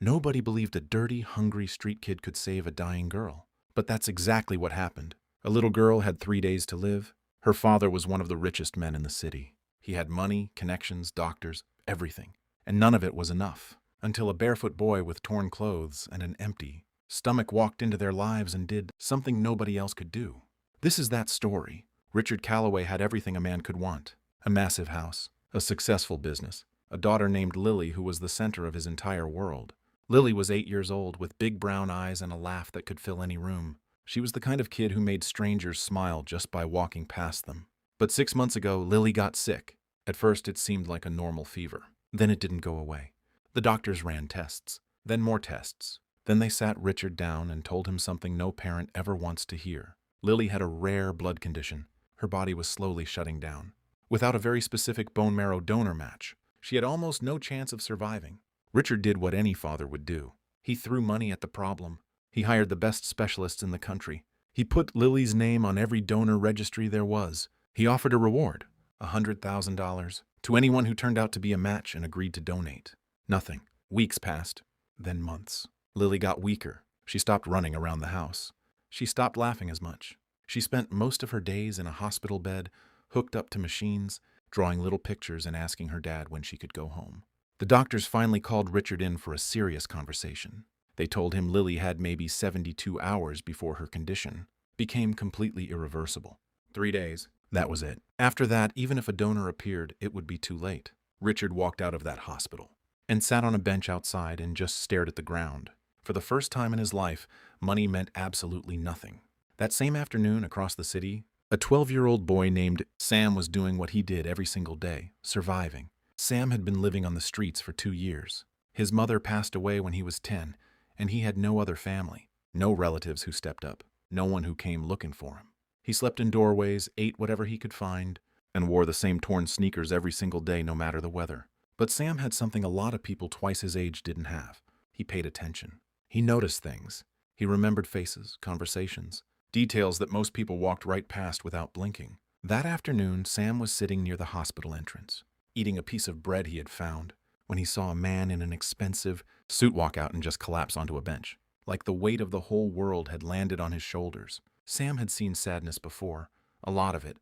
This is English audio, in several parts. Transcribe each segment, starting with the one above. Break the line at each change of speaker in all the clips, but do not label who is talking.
Nobody believed a dirty, hungry street kid could save a dying girl. But that's exactly what happened. A little girl had 3 days to live. Her father was one of the richest men in the city. He had money, connections, doctors, everything. And none of it was enough. Until a barefoot boy with torn clothes and an empty stomach walked into their lives and did something nobody else could do. This is that story. Richard Calloway had everything a man could want. A massive house, a successful business, a daughter named Lily who was the center of his entire world. Lily was 8 years old with big brown eyes and a laugh that could fill any room. She was the kind of kid who made strangers smile just by walking past them. But 6 months ago, Lily got sick. At first, it seemed like a normal fever. Then it didn't go away. The doctors ran tests, then more tests. Then they sat Richard down and told him something no parent ever wants to hear. Lily had a rare blood condition. Her body was slowly shutting down. Without a very specific bone marrow donor match, she had almost no chance of surviving. Richard did what any father would do. He threw money at the problem. He hired the best specialists in the country. He put Lily's name on every donor registry there was. He offered a reward, $100,000, to anyone who turned out to be a match and agreed to donate. Nothing. Weeks passed, then months. Lily got weaker. She stopped running around the house. She stopped laughing as much. She spent most of her days in a hospital bed, hooked up to machines, drawing little pictures and asking her dad when she could go home. The doctors finally called Richard in for a serious conversation. They told him Lily had maybe 72 hours before her condition became completely irreversible. 3 days. That was it. After that, even if a donor appeared, it would be too late. Richard walked out of that hospital and sat on a bench outside and just stared at the ground. For the first time in his life, money meant absolutely nothing. That same afternoon, across the city, a 12-year-old boy named Sam was doing what he did every single day, surviving. Sam had been living on the streets for 2 years. His mother passed away when he was 10, and he had no other family, no relatives who stepped up, no one who came looking for him. He slept in doorways, ate whatever he could find, and wore the same torn sneakers every single day no matter the weather. But Sam had something a lot of people twice his age didn't have. He paid attention. He noticed things. He remembered faces, conversations, details that most people walked right past without blinking. That afternoon, Sam was sitting near the hospital entrance, eating a piece of bread he had found, when he saw a man in an expensive suit walk out and just collapse onto a bench. Like the weight of the whole world had landed on his shoulders. Sam had seen sadness before, a lot of it,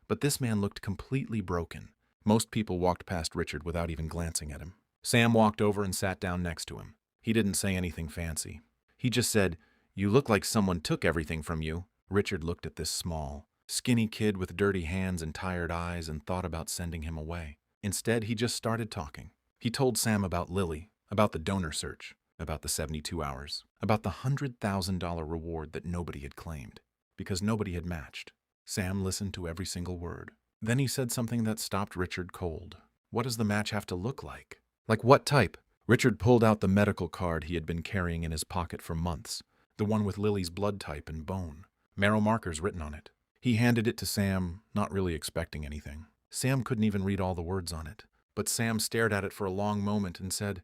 but this man looked completely broken. Most people walked past Richard without even glancing at him. Sam walked over and sat down next to him. He didn't say anything fancy. He just said, "You look like someone took everything from you." Richard looked at this small, skinny kid with dirty hands and tired eyes and thought about sending him away. Instead, he just started talking. He told Sam about Lily, about the donor search, about the 72 hours, about the $100,000 reward that nobody had claimed, because nobody had matched. Sam listened to every single word. Then he said something that stopped Richard cold. What does the match have to look like? Like what type? Richard pulled out the medical card he had been carrying in his pocket for months, the one with Lily's blood type and bone, marrow markers written on it. He handed it to Sam, not really expecting anything. Sam couldn't even read all the words on it, but Sam stared at it for a long moment and said,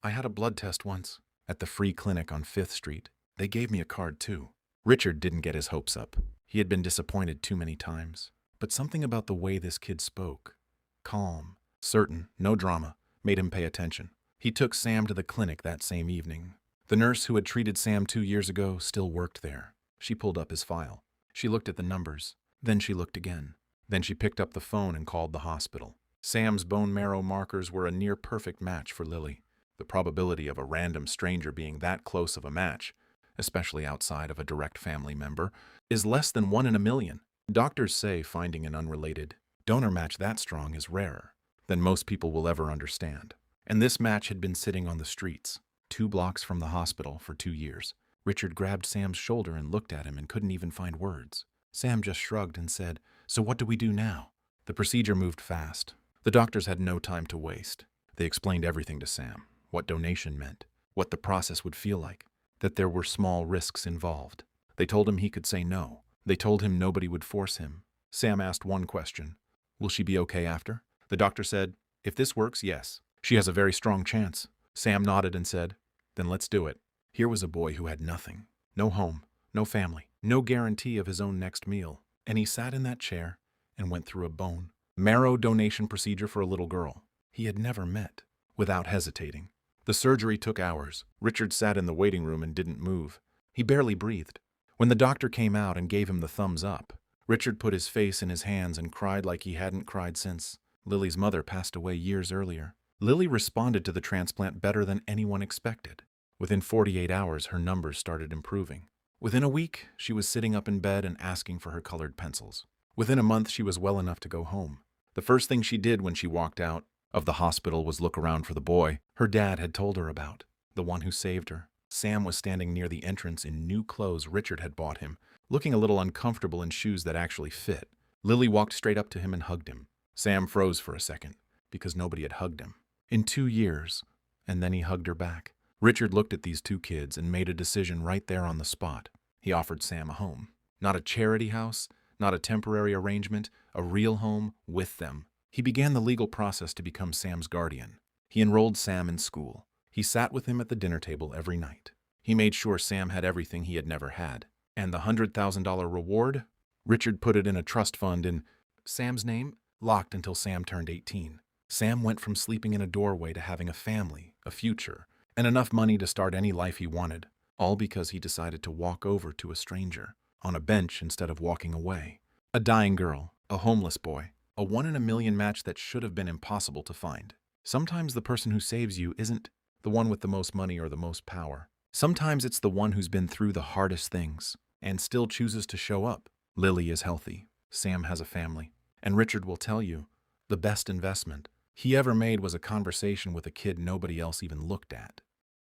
"I had a blood test once, at the free clinic on 5th Street. They gave me a card too." Richard didn't get his hopes up. He had been disappointed too many times. But something about the way this kid spoke, calm, certain, no drama, made him pay attention. He took Sam to the clinic that same evening. The nurse who had treated Sam 2 years ago still worked there. She pulled up his file. She looked at the numbers. Then she looked again. Then she picked up the phone and called the hospital. Sam's bone marrow markers were a near-perfect match for Lily. The probability of a random stranger being that close of a match, especially outside of a direct family member, is less than 1 in a million. Doctors say finding an unrelated donor match that strong is rarer than most people will ever understand. And this match had been sitting on the streets, 2 blocks from the hospital, for 2 years. Richard grabbed Sam's shoulder and looked at him and couldn't even find words. Sam just shrugged and said, "So what do we do now?" The procedure moved fast. The doctors had no time to waste. They explained everything to Sam, what donation meant, what the process would feel like, that there were small risks involved. They told him he could say no. They told him nobody would force him. Sam asked one question, "Will she be okay after?" The doctor said, "If this works, yes. She has a very strong chance." Sam nodded and said, "Then let's do it." Here was a boy who had nothing, no home, no family, no guarantee of his own next meal. And he sat in that chair and went through a bone marrow donation procedure for a little girl he had never met, without hesitating, The surgery took hours. Richard sat in the waiting room and didn't move. He barely breathed. When the doctor came out and gave him the thumbs up, Richard put his face in his hands and cried like he hadn't cried since. Lily's mother passed away years earlier. Lily responded to the transplant better than anyone expected. Within 48 hours, her numbers started improving. Within a week, she was sitting up in bed and asking for her colored pencils. Within a month, she was well enough to go home. The first thing she did when she walked out of the hospital was look around for the boy her dad had told her about, the one who saved her. Sam was standing near the entrance in new clothes Richard had bought him, looking a little uncomfortable in shoes that actually fit. Lily walked straight up to him and hugged him. Sam froze for a second, because nobody had hugged him in 2 years, and then he hugged her back. Richard looked at these two kids and made a decision right there on the spot. He offered Sam a home. Not a charity house, not a temporary arrangement, a real home with them. He began the legal process to become Sam's guardian. He enrolled Sam in school. He sat with him at the dinner table every night. He made sure Sam had everything he had never had. And the $100,000 reward? Richard put it in a trust fund in Sam's name, locked until Sam turned 18. Sam went from sleeping in a doorway to having a family, a future, and enough money to start any life he wanted, all because he decided to walk over to a stranger, on a bench instead of walking away. A dying girl, a homeless boy, a 1 in a million match that should have been impossible to find. Sometimes the person who saves you isn't the one with the most money or the most power. Sometimes it's the one who's been through the hardest things and still chooses to show up. Lily is healthy. Sam has a family. And Richard will tell you, the best investment he ever made was a conversation with a kid nobody else even looked at.